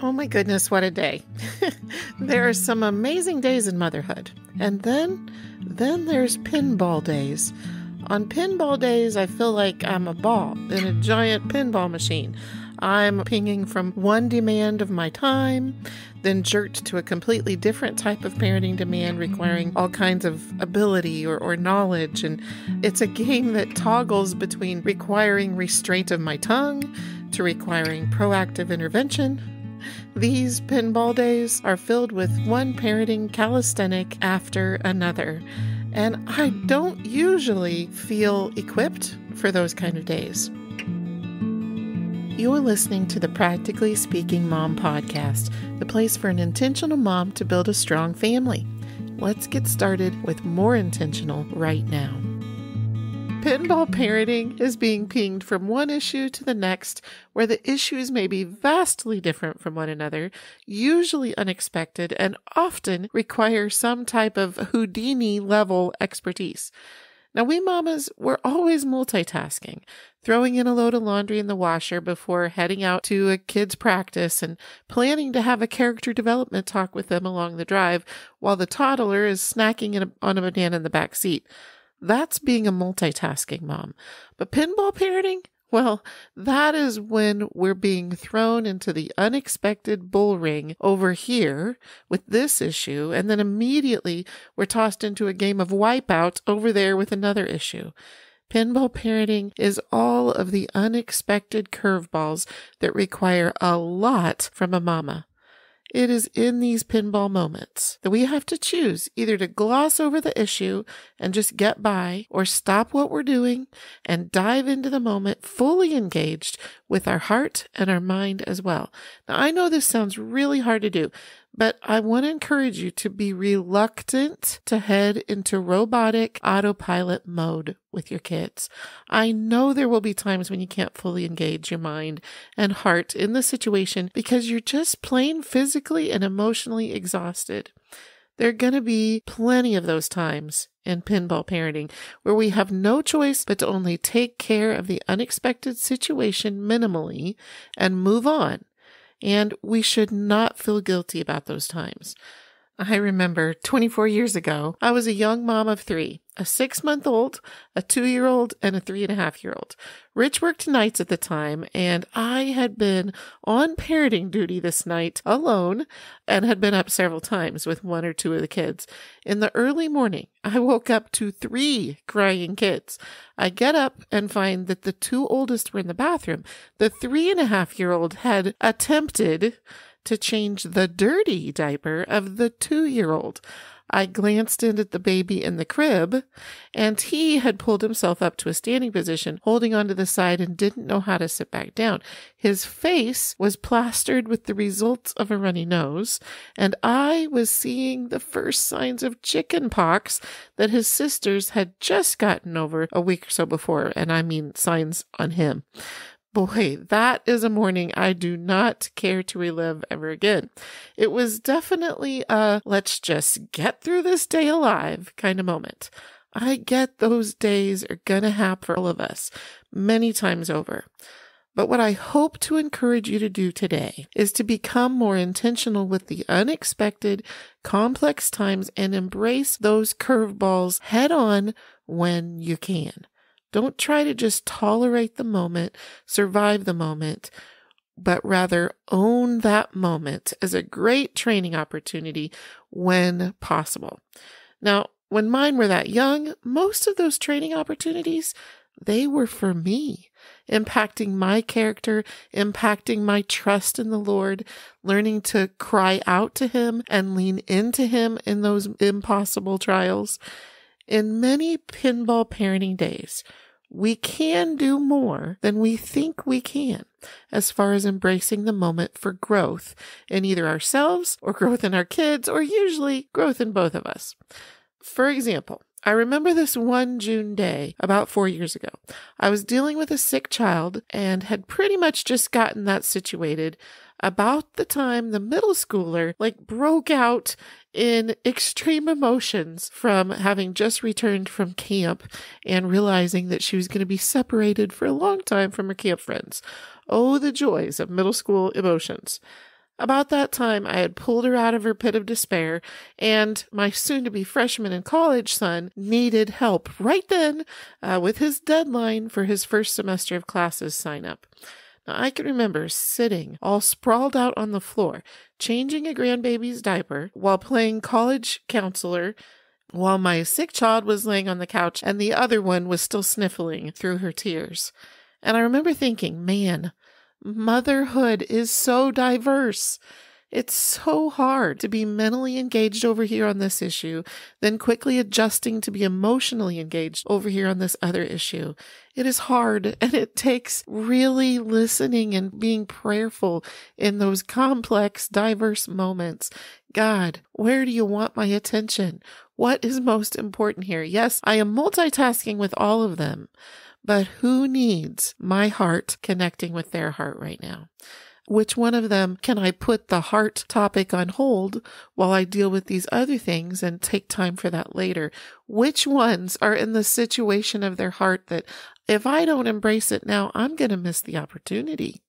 Oh my goodness, what a day. There are some amazing days in motherhood. And then there's pinball days. On pinball days, I feel like I'm a ball in a giant pinball machine. I'm pinging from one demand of my time, then jerked to a completely different type of parenting demand requiring all kinds of ability or knowledge. And it's a game that toggles between requiring restraint of my tongue to requiring proactive intervention. These pinball days are filled with one parenting calisthenic after another, and I don't usually feel equipped for those kind of days. You're listening to the Practically Speaking Mom podcast, the place for an intentional mom to build a strong family. Let's get started with more intentional right now. Pinball parenting is being pinged from one issue to the next, where the issues may be vastly different from one another, usually unexpected, and often require some type of Houdini-level expertise. Now, we mamas, we're always multitasking, throwing in a load of laundry in the washer before heading out to a kid's practice and planning to have a character development talk with them along the drive while the toddler is snacking on a banana in the back seat. That's being a multitasking mom. But pinball parenting? Well, that is when we're being thrown into the unexpected bull ring over here with this issue, and then immediately we're tossed into a game of wipeout over there with another issue. Pinball parenting is all of the unexpected curveballs that require a lot from a mama. It is in these pinball moments that we have to choose either to gloss over the issue and just get by, or stop what we're doing and dive into the moment fully engaged with our heart and our mind as well. Now, I know this sounds really hard to do, but I want to encourage you to be reluctant to head into robotic autopilot mode with your kids. I know there will be times when you can't fully engage your mind and heart in the situation because you're just plain physically and emotionally exhausted. There are going to be plenty of those times in pinball parenting where we have no choice but to only take care of the unexpected situation minimally and move on. And we should not feel guilty about those times. I remember 24 years ago, I was a young mom of three, a 6-month-old, a 2-year-old, and a 3.5-year-old. Rich worked nights at the time, and I had been on parenting duty this night alone and had been up several times with one or two of the kids. In the early morning, I woke up to 3 crying kids. I get up and find that the 2 oldest were in the bathroom. The 3.5-year-old had attempted to change the dirty diaper of the 2-year-old. I glanced in at the baby in the crib, and he had pulled himself up to a standing position, holding onto the side, and didn't know how to sit back down. His face was plastered with the results of a runny nose, and I was seeing the first signs of chicken pox that his sisters had just gotten over a week or so before, and I mean signs on him. Boy, that is a morning I do not care to relive ever again. It was definitely a let's just get through this day alive kind of moment. I get those days are going to happen for all of us many times over. But what I hope to encourage you to do today is to become more intentional with the unexpected, complex times and embrace those curveballs head on when you can. Don't try to just tolerate the moment, survive the moment, but rather own that moment as a great training opportunity when possible. Now, when mine were that young, most of those training opportunities, they were for me, impacting my character, impacting my trust in the Lord, learning to cry out to Him and lean into Him in those impossible trials. In many pinball parenting days, we can do more than we think we can as far as embracing the moment for growth in either ourselves or growth in our kids, or usually growth in both of us. For example, I remember this one June day about 4 years ago. I was dealing with a sick child and had pretty much just gotten that situated about the time the middle schooler broke out in extreme emotions from having just returned from camp and realizing that she was going to be separated for a long time from her camp friends. Oh, the joys of middle school emotions. About that time, I had pulled her out of her pit of despair, and my soon-to-be freshman in college son needed help right then with his deadline for his first semester of classes sign up. Now, I can remember sitting all sprawled out on the floor, changing a grandbaby's diaper while playing college counselor, while my sick child was laying on the couch and the other one was still sniffling through her tears. And I remember thinking, man, motherhood is so diverse. It's so hard to be mentally engaged over here on this issue, then quickly adjusting to be emotionally engaged over here on this other issue. It is hard, and it takes really listening and being prayerful in those complex, diverse moments. God, where do you want my attention? What is most important here? Yes, I am multitasking with all of them, but who needs my heart connecting with their heart right now? Which one of them can I put the heart topic on hold while I deal with these other things and take time for that later? Which ones are in the situation of their heart that if I don't embrace it now, I'm going to miss the opportunity?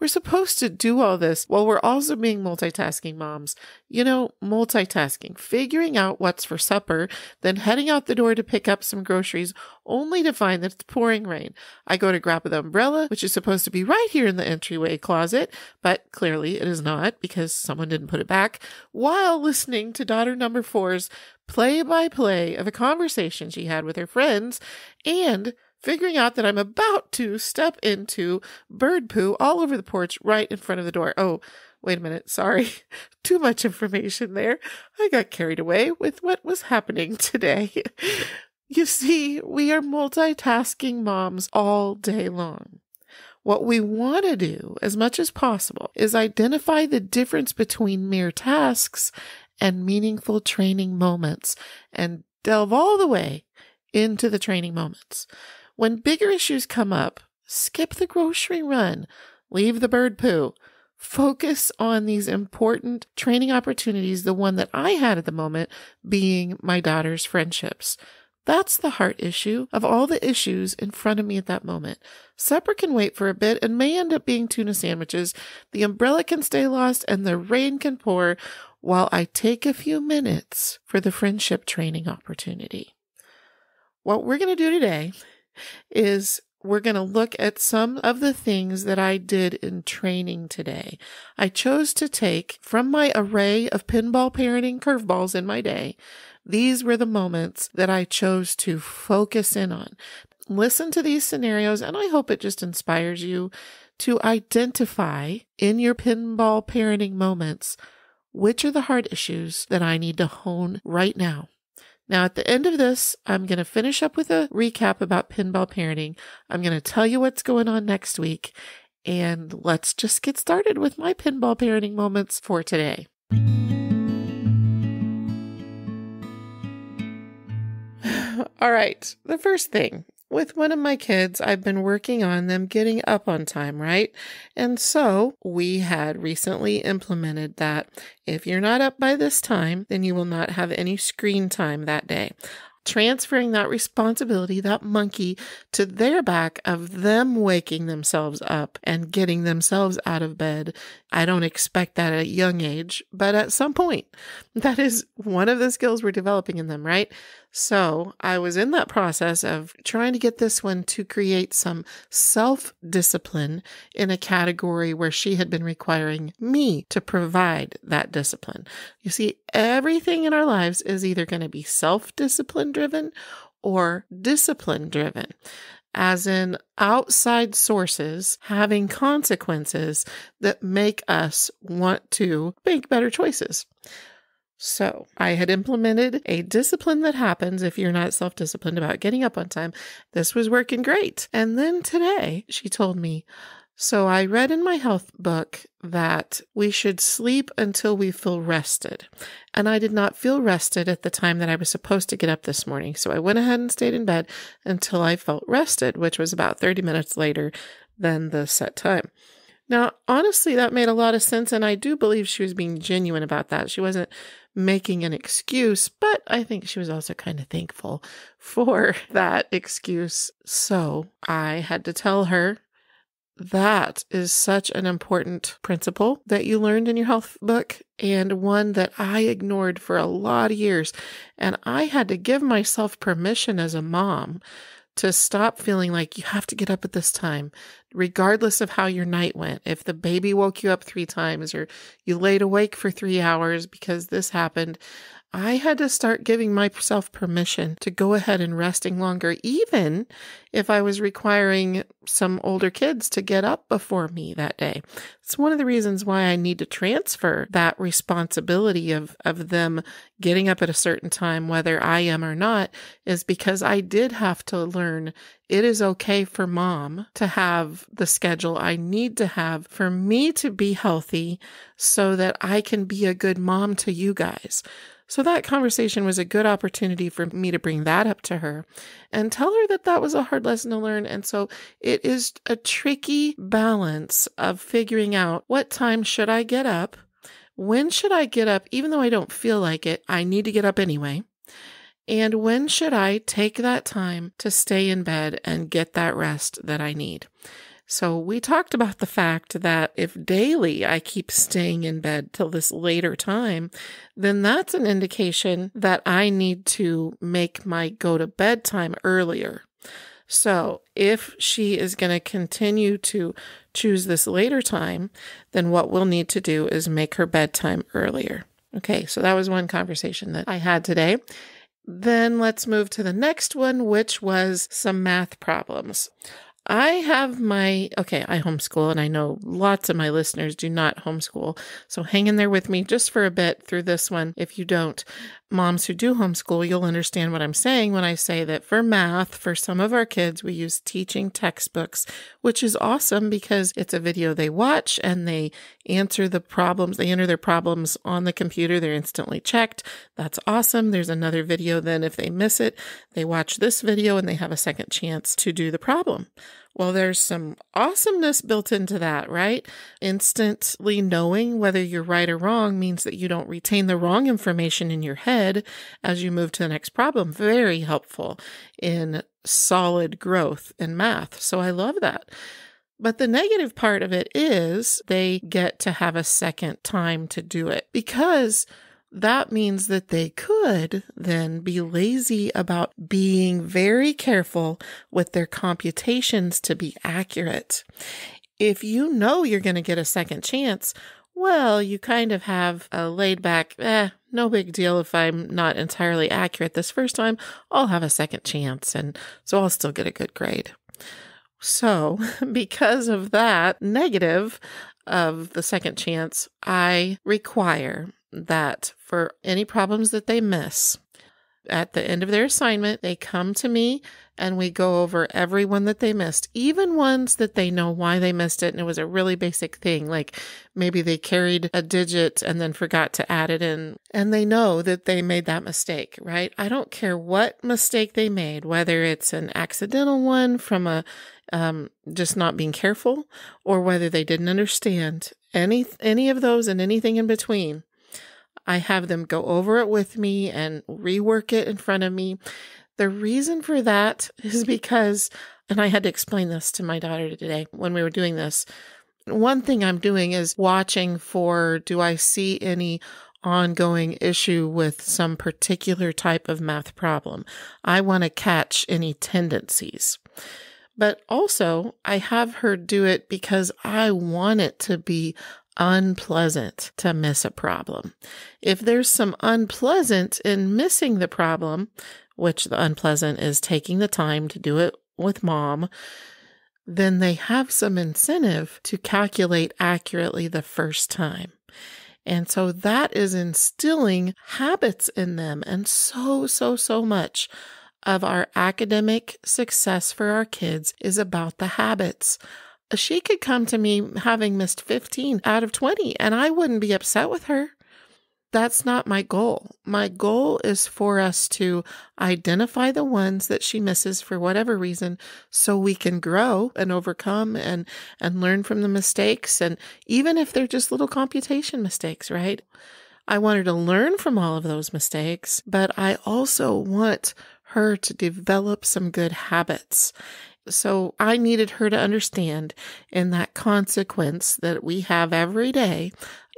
We're supposed to do all this while we're also being multitasking moms. Multitasking, figuring out what's for supper, then heading out the door to pick up some groceries, only to find that it's pouring rain. I go to grab the umbrella, which is supposed to be right here in the entryway closet, but clearly it is not because someone didn't put it back, while listening to daughter number 4's play-by-play of a conversation she had with her friends, and figuring out that I'm about to step into bird poo all over the porch right in front of the door. Oh, wait a minute. Sorry. Too much information there. I got carried away with what was happening today. You see, we are multitasking moms all day long. What we want to do as much as possible is identify the difference between mere tasks and meaningful training moments and delve all the way into the training moments. When bigger issues come up, skip the grocery run, leave the bird poo, focus on these important training opportunities, the one that I had at the moment being my daughter's friendships. That's the heart issue of all the issues in front of me at that moment. Supper can wait for a bit and may end up being tuna sandwiches. The umbrella can stay lost and the rain can pour while I take a few minutes for the friendship training opportunity. What we're going to do today is we're going to look at some of the things that I did in training today. I chose to take from my array of pinball parenting curveballs in my day. These were the moments that I chose to focus in on. Listen to these scenarios, and I hope it just inspires you to identify in your pinball parenting moments which are the hard issues that I need to hone right now. Now, at the end of this, I'm going to finish up with a recap about pinball parenting. I'm going to tell you what's going on next week, and let's just get started with my pinball parenting moments for today. All right, the first thing. With one of my kids, I've been working on them getting up on time, right? And so we had recently implemented that if you're not up by this time, then you will not have any screen time that day. Transferring that responsibility, that monkey, to their back of them waking themselves up and getting themselves out of bed. I don't expect that at a young age, but at some point, that is one of the skills we're developing in them, right? So I was in that process of trying to get this one to create some self-discipline in a category where she had been requiring me to provide that discipline. You see, everything in our lives is either going to be self-discipline driven or discipline driven, as in outside sources having consequences that make us want to make better choices. So I had implemented a discipline that happens if you're not self-disciplined about getting up on time. This was working great. And then today she told me, so I read in my health book that we should sleep until we feel rested. And I did not feel rested at the time that I was supposed to get up this morning. So I went ahead and stayed in bed until I felt rested, which was about 30 minutes later than the set time. Now, honestly, that made a lot of sense, and I do believe she was being genuine about that. She wasn't making an excuse, but I think she was also kind of thankful for that excuse. So I had to tell her That is such an important principle that you learned in your health book, and one that I ignored for a lot of years. And I had to give myself permission as a mom to stop feeling like you have to get up at this time, regardless of how your night went. If the baby woke you up 3 times or you laid awake for 3 hours because this happened, I had to start giving myself permission to go ahead and resting longer, even if I was requiring some older kids to get up before me that day. It's one of the reasons why I need to transfer that responsibility of them getting up at a certain time, whether I am or not, is because I did have to learn it is okay for mom to have the schedule I need to have for me to be healthy so that I can be a good mom to you guys. So that conversation was a good opportunity for me to bring that up to her and tell her that that was a hard lesson to learn. And so it is a tricky balance of figuring out what time should I get up? When should I get up? Even though I don't feel like it, I need to get up anyway. And when should I take that time to stay in bed and get that rest that I need? So we talked about the fact that if daily I keep staying in bed till this later time, then that's an indication that I need to make my go to bed time earlier. So if she is going to continue to choose this later time, then what we'll need to do is make her bedtime earlier. Okay, so that was one conversation that I had today. Then let's move to the next one, which was some math problems. I homeschool, and I know lots of my listeners do not homeschool. So hang in there with me just for a bit through this one. If you don't, moms who do homeschool, you'll understand what I'm saying when I say that for math, for some of our kids, we use teaching textbooks, which is awesome because it's a video they watch and they answer the problems. They enter their problems on the computer. They're instantly checked. That's awesome. There's another video. Then if they miss it, they watch this video and they have a second chance to do the problem. Well, there's some awesomeness built into that, right? Instantly knowing whether you're right or wrong means that you don't retain the wrong information in your head as you move to the next problem. Very helpful in solid growth in math. So I love that. But the negative part of it is they get to have a second time to do it because that means that they could then be lazy about being very careful with their computations to be accurate. If you know you're going to get a second chance, well, you kind of have a laid back, no big deal if I'm not entirely accurate this first time, I'll have a second chance, and so I'll still get a good grade. So because of that negative of the second chance, I require that for any problems that they miss, at the end of their assignment, they come to me and we go over every one that they missed, even ones that they know why they missed it. And it was a really basic thing, like maybe they carried a digit and then forgot to add it in, and they know that they made that mistake, right? I don't care what mistake they made, whether it's an accidental one from a just not being careful, or whether they didn't understand any of those and anything in between. I have them go over it with me and rework it in front of me. The reason for that is because, and I had to explain this to my daughter today when we were doing this, one thing I'm doing is watching for, do I see any ongoing issue with some particular type of math problem? I want to catch any tendencies. But also, I have her do it because I want it to be unpleasant to miss a problem. If there's some unpleasant in missing the problem, which the unpleasant is taking the time to do it with mom, then they have some incentive to calculate accurately the first time. And so that is instilling habits in them. And so much of our academic success for our kids is about the habits. She could come to me having missed 15 out of 20, and I wouldn't be upset with her. That's not my goal. My goal is for us to identify the ones that she misses for whatever reason so we can grow and overcome and learn from the mistakes. And even if they're just little computation mistakes, right? I want her to learn from all of those mistakes, but I also want her to develop some good habits. So I needed her to understand in that consequence that we have every day,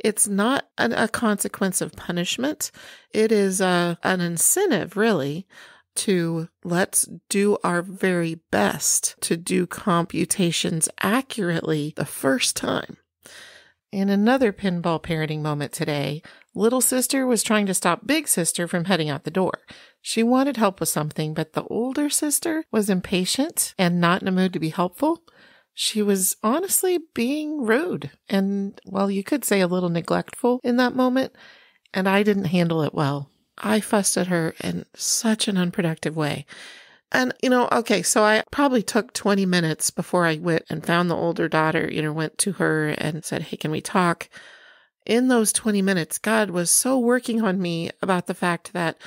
it's not a consequence of punishment. It is an incentive, really, to let's do our very best to do computations accurately the first time. In another pinball parenting moment today, little sister was trying to stop big sister from heading out the door. She wanted help with something, but the older sister was impatient and not in a mood to be helpful. She was honestly being rude and, well, you could say a little neglectful in that moment, and I didn't handle it well. I fussed at her in such an unproductive way. And, okay, so I probably took 20 minutes before I went and found the older daughter, went to her and said, hey, can we talk? In those 20 minutes, God was so working on me about the fact that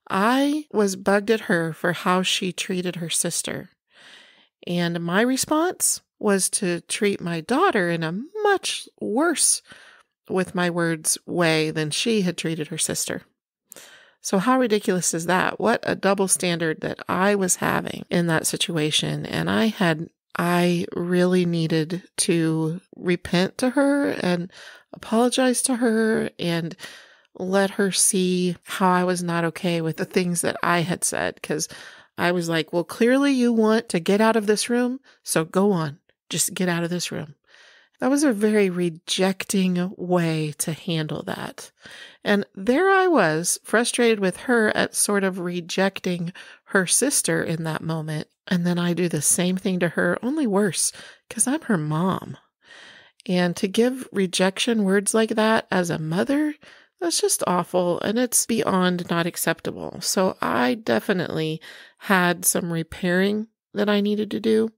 I was bugged at her for how she treated her sister. And my response was to treat my daughter in a much worse, with my words, way than she had treated her sister. So how ridiculous is that? What a double standard that I was having in that situation. And I really needed to repent to her and apologize to her and let her see how I was not okay with the things that I had said. Because I was like, well, clearly you want to get out of this room. So go on, just get out of this room. That was a very rejecting way to handle that. And there I was, frustrated with her at sort of rejecting her sister in that moment. And then I do the same thing to her, only worse, because I'm her mom. And to give rejection words like that as a mother, that's just awful. And it's beyond not acceptable. So I definitely had some repairing that I needed to do.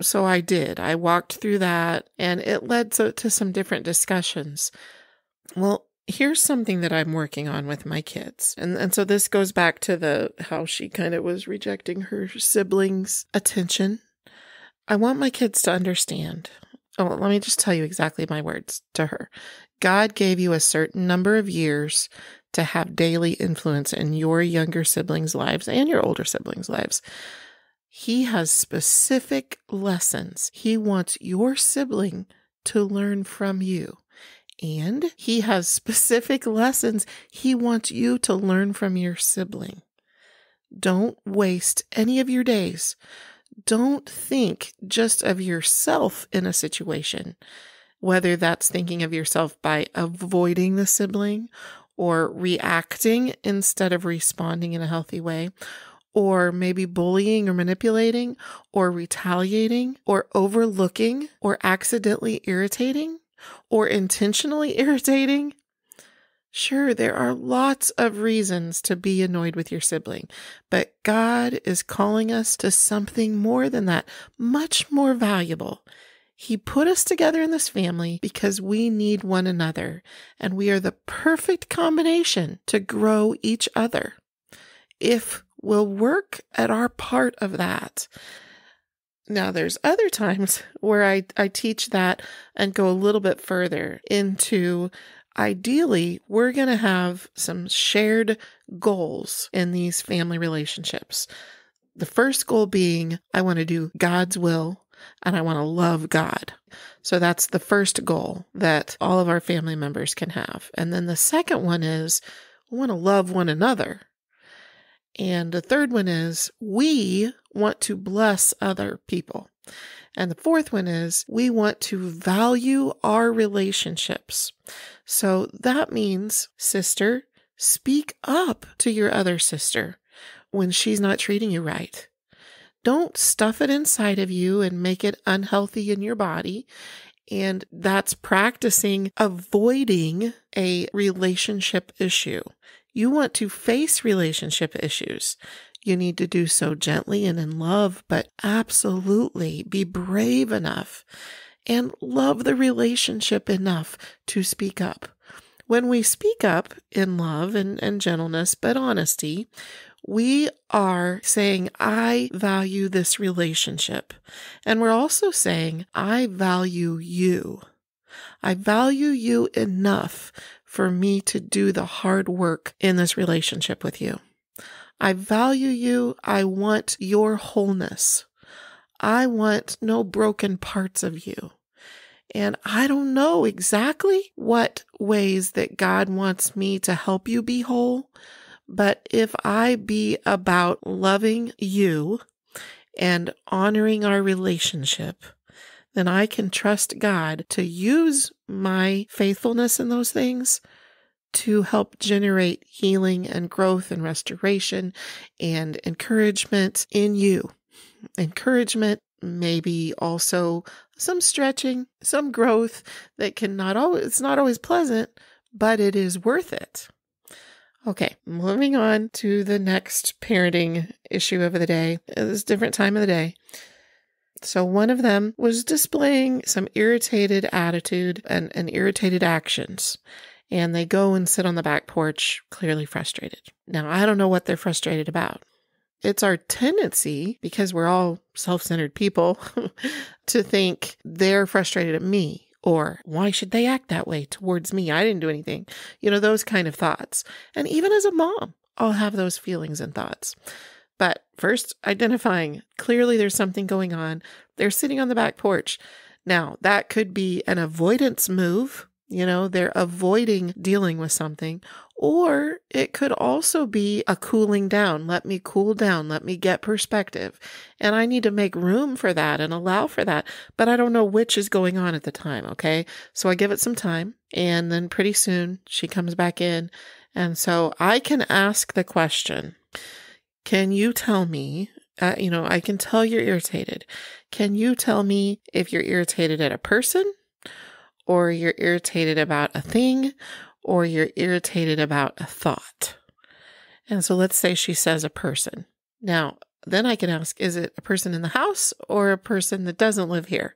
So I did. I walked through that, and it led to some different discussions. Well, here's something that I'm working on with my kids. And so this goes back to how she kind of was rejecting her siblings' attention. I want my kids to understand. Oh, let me just tell you exactly my words to her. God gave you a certain number of years to have daily influence in your younger siblings' lives and your older siblings' lives. He has specific lessons he wants your sibling to learn from you. And he has specific lessons he wants you to learn from your sibling. Don't waste any of your days. Don't think just of yourself in a situation, whether that's thinking of yourself by avoiding the sibling or reacting instead of responding in a healthy way, or maybe bullying or manipulating, or retaliating, or overlooking, or accidentally irritating, or intentionally irritating. Sure, there are lots of reasons to be annoyed with your sibling, but God is calling us to something more than that, much more valuable. He put us together in this family because we need one another, and we are the perfect combination to grow each other. If we'll work at our part of that. Now, there's other times where I teach that and go a little bit further into, ideally, we're going to have some shared goals in these family relationships. The first goal being, I want to do God's will and I want to love God. So that's the first goal that all of our family members can have. And then the second one is, we want to love one another. And the third one is, we want to bless other people. And the fourth one is, we want to value our relationships. So that means, sister, speak up to your other sister when she's not treating you right. Don't stuff it inside of you and make it unhealthy in your body. And that's practicing avoiding a relationship issue. You want to face relationship issues. You need to do so gently and in love, but absolutely be brave enough and love the relationship enough to speak up. When we speak up in love and gentleness, but honesty, we are saying, I value this relationship. And we're also saying, I value you. I value you enough for me to do the hard work in this relationship with you. I value you. I want your wholeness. I want no broken parts of you. And I don't know exactly what ways that God wants me to help you be whole, but if I be about loving you and honoring our relationship, then I can trust God to use my faithfulness in those things to help generate healing and growth and restoration and encouragement in you. Encouragement, maybe also some stretching, some growth that it's not always pleasant, but it is worth it. Okay, moving on to the next parenting issue of the day. It's a different time of the day. So one of them was displaying some irritated attitude and irritated actions. And they go and sit on the back porch, clearly frustrated. Now, I don't know what they're frustrated about. It's our tendency, because we're all self-centered people, to think they're frustrated at me, or why should they act that way towards me? I didn't do anything. Those kind of thoughts. And even as a mom, I'll have those feelings and thoughts. But first, identifying clearly there's something going on. They're sitting on the back porch. Now, that could be an avoidance move. They're avoiding dealing with something. Or it could also be a cooling down. Let me cool down. Let me get perspective. And I need to make room for that and allow for that. But I don't know which is going on at the time, okay? So I give it some time. And then pretty soon she comes back in. And so I can ask the question, can you tell me, I can tell you're irritated. Can you tell me if you're irritated at a person, or you're irritated about a thing, or you're irritated about a thought? And so let's say she says a person. Now, then I can ask, is it a person in the house or a person that doesn't live here?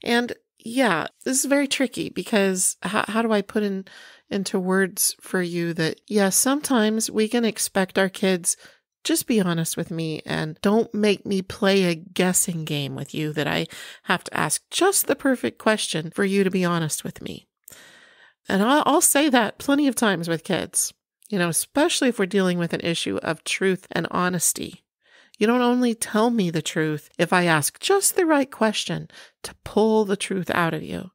And yeah, this is very tricky because how do I put into words for you that, yes, sometimes we can expect our kids, just be honest with me and don't make me play a guessing game with you that I have to ask just the perfect question for you to be honest with me. And I'll say that plenty of times with kids, especially if we're dealing with an issue of truth and honesty. You don't only tell me the truth if I ask just the right question to pull the truth out of you.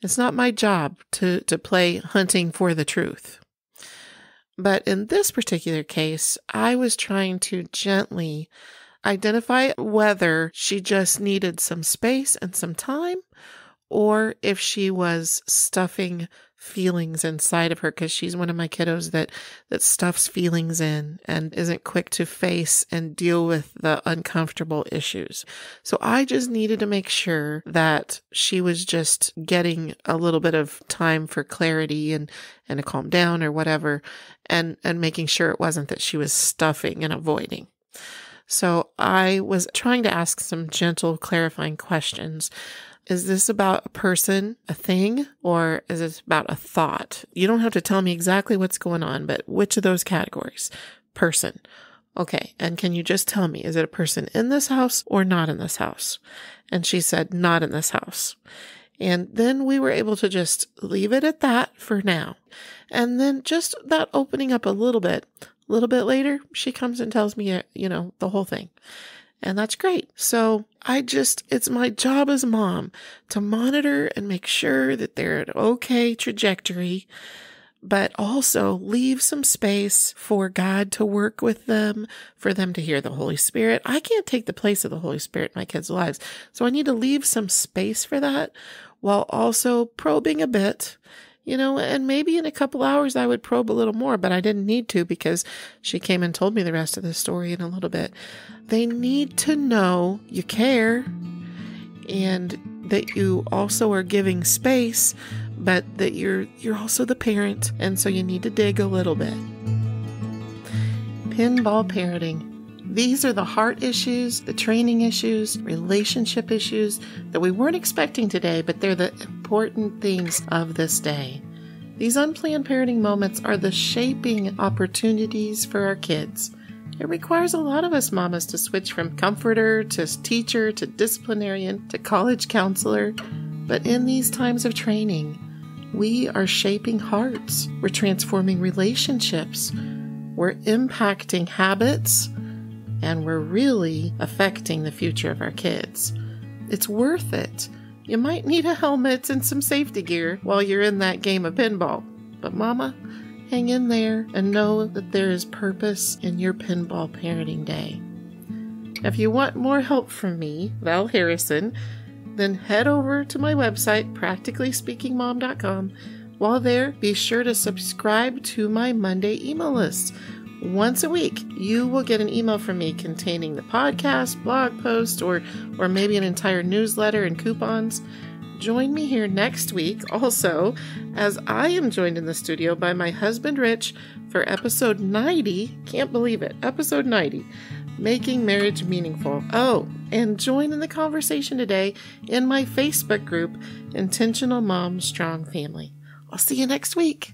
It's not my job to play hunting for the truth. But in this particular case, I was trying to gently identify whether she just needed some space and some time, or if she was stuffing feelings inside of her, because she's one of my kiddos that stuffs feelings in and isn't quick to face and deal with the uncomfortable issues. So I just needed to make sure that she was just getting a little bit of time for clarity and to calm down or whatever, and making sure it wasn't that she was stuffing and avoiding. So I was trying to ask some gentle, clarifying questions. Is this about a person, a thing, or is it about a thought? You don't have to tell me exactly what's going on, but which of those categories? Person. Okay. And can you just tell me, is it a person in this house or not in this house? And she said, not in this house. And then we were able to just leave it at that for now. And then just that opening up a little bit later, she comes and tells me, the whole thing. And that's great. So it's my job as a mom to monitor and make sure that they're at an okay trajectory, but also leave some space for God to work with them, for them to hear the Holy Spirit. I can't take the place of the Holy Spirit in my kids' lives. So I need to leave some space for that while also probing a bit. And maybe in a couple hours I would probe a little more, but I didn't need to because she came and told me the rest of the story in a little bit. They need to know you care and that you also are giving space, but that you're also the parent. And so you need to dig a little bit. Pinball parenting. These are the heart issues, the training issues, relationship issues that we weren't expecting today, but they're the important things of this day. These unplanned parenting moments are the shaping opportunities for our kids. It requires a lot of us mamas to switch from comforter to teacher to disciplinarian to college counselor. But in these times of training, we are shaping hearts. We're transforming relationships. We're impacting habits. and we're really affecting the future of our kids. It's worth it. You might need a helmet and some safety gear while you're in that game of pinball. But Mama, hang in there and know that there is purpose in your pinball parenting day. If you want more help from me, Val Harrison, then head over to my website, practicallyspeakingmom.com. While there, be sure to subscribe to my Monday email list. Once a week, you will get an email from me containing the podcast, blog post, or maybe an entire newsletter and coupons. Join me here next week also, as I am joined in the studio by my husband Rich for episode 90. Can't believe it. Episode 90. Making Marriage Meaningful. Oh, and join in the conversation today in my Facebook group, Intentional Mom Strong Family. I'll see you next week.